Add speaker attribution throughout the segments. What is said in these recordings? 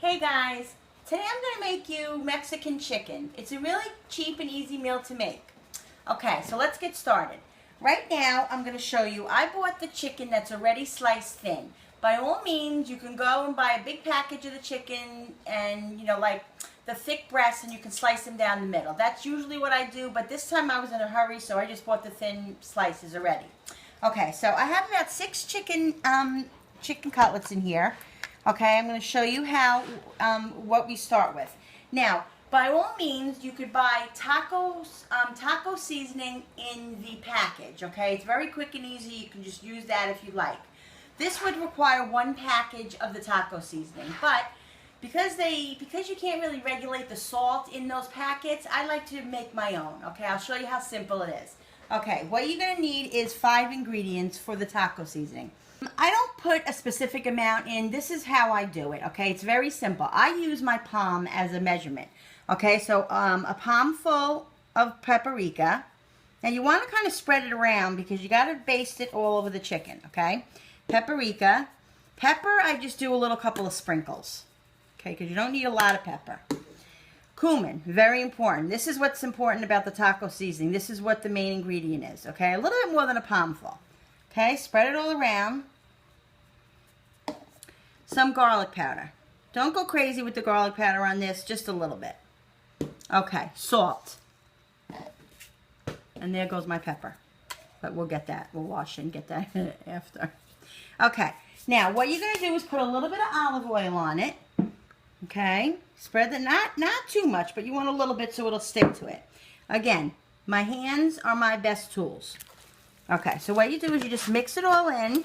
Speaker 1: Hey guys, today I'm going to make you Mexican chicken. It's a really cheap and easy meal to make. Okay, so let's get started. Right now I'm going to show you, I bought the chicken that's already sliced thin. By all means, you can go and buy a big package of the chicken and, like the thick breasts, and you can slice them down the middle. That's usually what I do, but this time I was in a hurry, so I just bought the thin slices already. Okay, so I have about 6 chicken cutlets in here. Okay, I'm going to show you how, what we start with. Now, by all means, you could buy taco seasoning in the package, okay? It's very quick and easy. You can just use that if you like. This would require 1 package of the taco seasoning, but because you can't really regulate the salt in those packets, I like to make my own, okay? I'll show you how simple it is. Okay, what you're going to need is 5 ingredients for the taco seasoning. I don't put a specific amount in. This is how I do it, okay? It's very simple. I use my palm as a measurement, okay? So a palm full of paprika. Now you want to kind of spread it around because you got to baste it all over the chicken, okay? Paprika. Pepper, I just do a little couple of sprinkles, okay? Because you don't need a lot of pepper. Cumin, very important. This is what's important about the taco seasoning. This is what the main ingredient is, okay? A little bit more than a palmful. Okay, spread it all around. Some garlic powder. Don't go crazy with the garlic powder on this, just a little bit. Okay, salt. And there goes my pepper. But we'll get that. We'll wash it and get that after. Okay, now what you're going to do is put a little bit of olive oil on it. Okay, spread the, not too much, but you want a little bit so it'll stick to it. Again, my hands are my best tools. Okay, so what you do is you just mix it all in.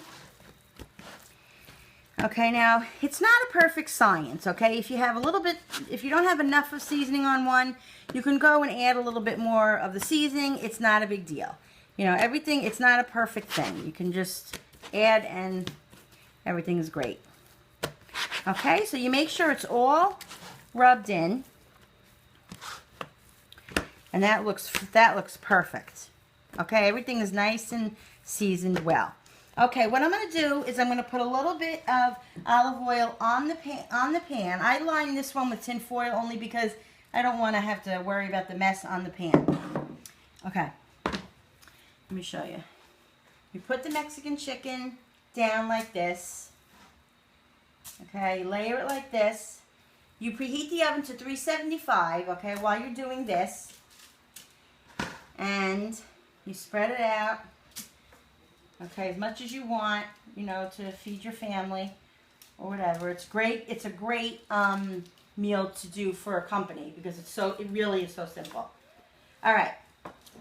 Speaker 1: Okay, now, it's not a perfect science, okay? If you have a little bit, if you don't have enough of seasoning on one, you can go and add a little bit more of the seasoning. It's not a big deal. You know, everything, it's not a perfect thing. You can just add and everything is great. Okay, so you make sure it's all rubbed in. And that looks perfect. Okay, everything is nice and seasoned well. Okay, what I'm going to do is I'm going to put a little bit of olive oil on the pan. I line this one with tin foil only because I don't want to have to worry about the mess on the pan. Okay, let me show you. You put the Mexican chicken down like this. Okay, you layer it like this. You preheat the oven to 375, okay, while you're doing this. And you spread it out, okay, as much as you want, you know, to feed your family or whatever. It's great. It's a great meal to do for a company because it really is so simple. All right,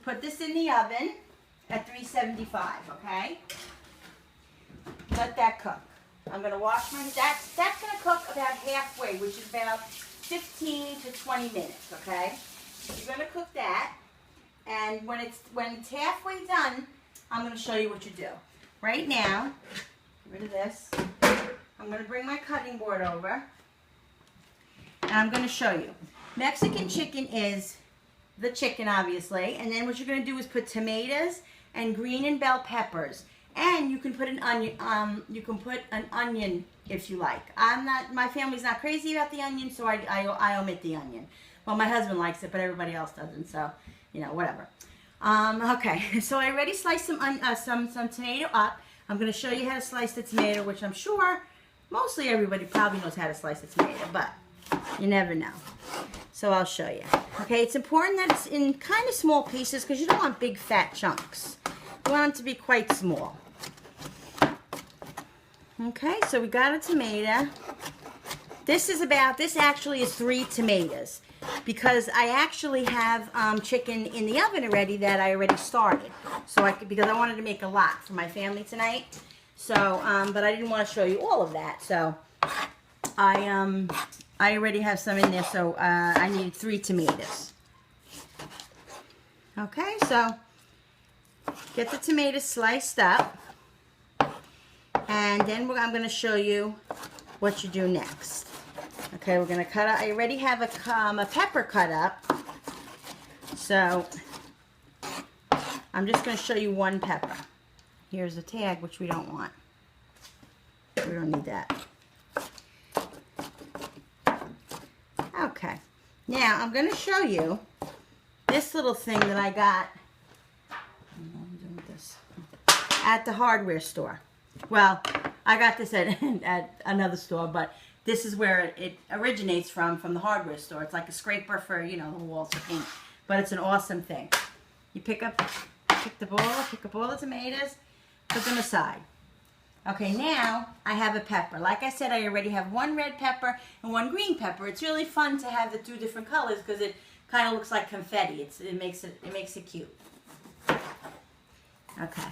Speaker 1: put this in the oven at 375, okay? Let that cook. I'm going to wash my, that's going to cook about halfway, which is about 15 to 20 minutes, okay? You're going to cook that. And when it's halfway done, I'm going to show you what you do. Right now, get rid of this. I'm going to bring my cutting board over. And I'm going to show you. Mexican chicken is the chicken, obviously. And then what you're going to do is put tomatoes and green and bell peppers. And you can put an onion. You can put an onion if you like. My family's not crazy about the onion, so I omit the onion. Well, my husband likes it, but everybody else doesn't. So, you know, whatever. Okay, so I already sliced some tomato up. I'm going to show you how to slice the tomato, which I'm sure mostly everybody probably knows how to slice a tomato, but you never know. So I'll show you. Okay, it's important that it's in kind of small pieces because you don't want big fat chunks. You want them to be quite small. Okay, so we got a tomato. This actually is 3 tomatoes. Because I actually have chicken in the oven already that I already started. So because I wanted to make a lot for my family tonight. So, but I didn't want to show you all of that. So, I already have some in there. So, I needed 3 tomatoes. Okay, so get the tomatoes sliced up. And then I'm going to show you what you do next. Okay, we're going to cut up. I already have a pepper cut up. So, I'm just going to show you 1 pepper. Here's the tag, which we don't want. We don't need that. Okay. Now, I'm going to show you this little thing that I got at the hardware store. Well, I got this at another store, but this is where it originates from the hardware store. It's like a scraper for, you know, the walls of paint. But it's an awesome thing. You pick up all the tomatoes, put them aside. Okay, now I have a pepper. Like I said, I already have one red pepper and one green pepper. It's really fun to have the two different colors because it kind of looks like confetti. It makes it cute. Okay.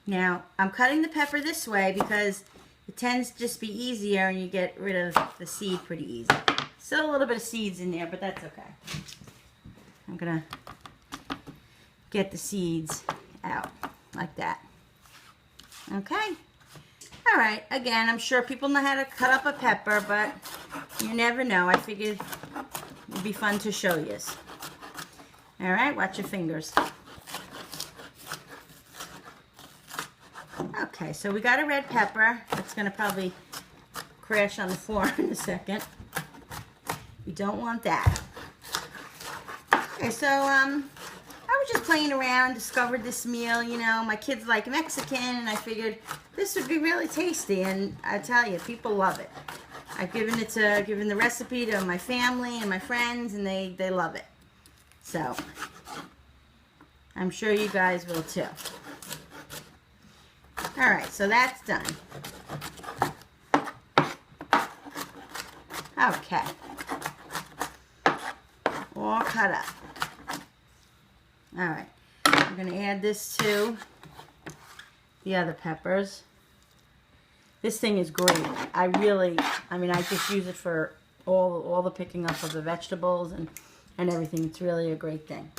Speaker 1: Now, I'm cutting the pepper this way because it tends to just be easier and you get rid of the seed pretty easy. Still a little bit of seeds in there, but that's okay. I'm going to get the seeds out like that. Okay. All right. Again, I'm sure people know how to cut up a pepper, but you never know. I figured it'd be fun to show you. All right. Watch your fingers. Okay, so we got a red pepper. It's going to probably crash on the floor in a second. You don't want that. Okay, so I was just playing around, discovered this meal. You know, my kids like Mexican, and I figured this would be really tasty. And I tell you, people love it. I've given the recipe to my family and my friends, and they love it. So I'm sure you guys will too. All right, so that's done. Okay. All cut up. All right. I'm going to add this to the other peppers. This thing is great. I just use it for all the picking up of the vegetables and everything. It's really a great thing.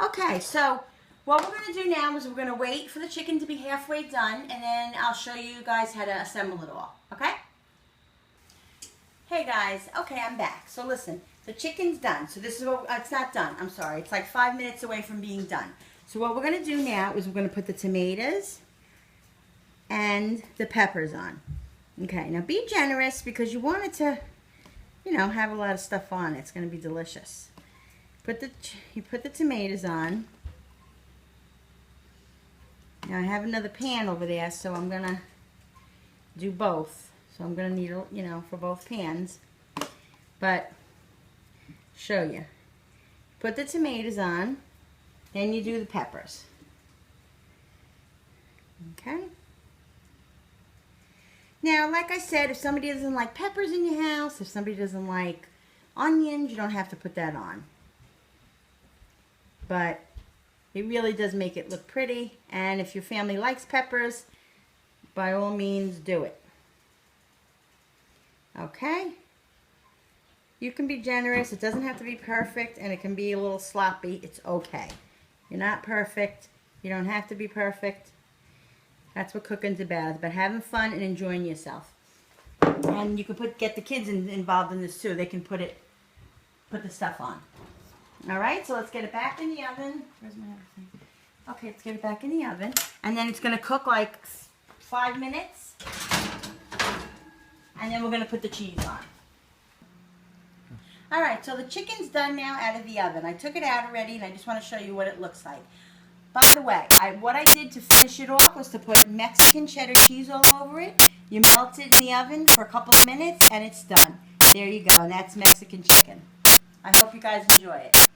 Speaker 1: Okay, so what we're going to do now is we're going to wait for the chicken to be halfway done, and then I'll show you guys how to assemble it all, okay? Hey guys, okay, I'm back. So listen, the chicken's done. So this is what, it's not done, I'm sorry. It's like 5 minutes away from being done. So what we're going to do now is we're going to put the tomatoes and the peppers on. Okay, now be generous because you want it to, you know, have a lot of stuff on it. It's going to be delicious. You put the tomatoes on. Now I have another pan over there, so I'm going to do both. So I'm going to need, you know, for both pans. But, show you. Put the tomatoes on, then you do the peppers. Okay? Now, like I said, if somebody doesn't like peppers in your house, if somebody doesn't like onions, you don't have to put that on. But it really does make it look pretty, and if your family likes peppers, by all means do it. Okay? You can be generous. It doesn't have to be perfect, and it can be a little sloppy. It's okay. You're not perfect. You don't have to be perfect. That's what cooking's about. It's about having fun and enjoying yourself. And you can get the kids involved in this too. They can put the stuff on. All right, so let's get it back in the oven. Where's my other thing? Okay, let's get it back in the oven. And then it's going to cook like 5 minutes. And then we're going to put the cheese on. All right, so the chicken's done now out of the oven. I took it out already, and I just want to show you what it looks like. By the way, what I did to finish it off was to put Mexican cheddar cheese all over it. You melt it in the oven for a couple of minutes, and it's done. There you go, and that's Mexican chicken. I hope you guys enjoy it.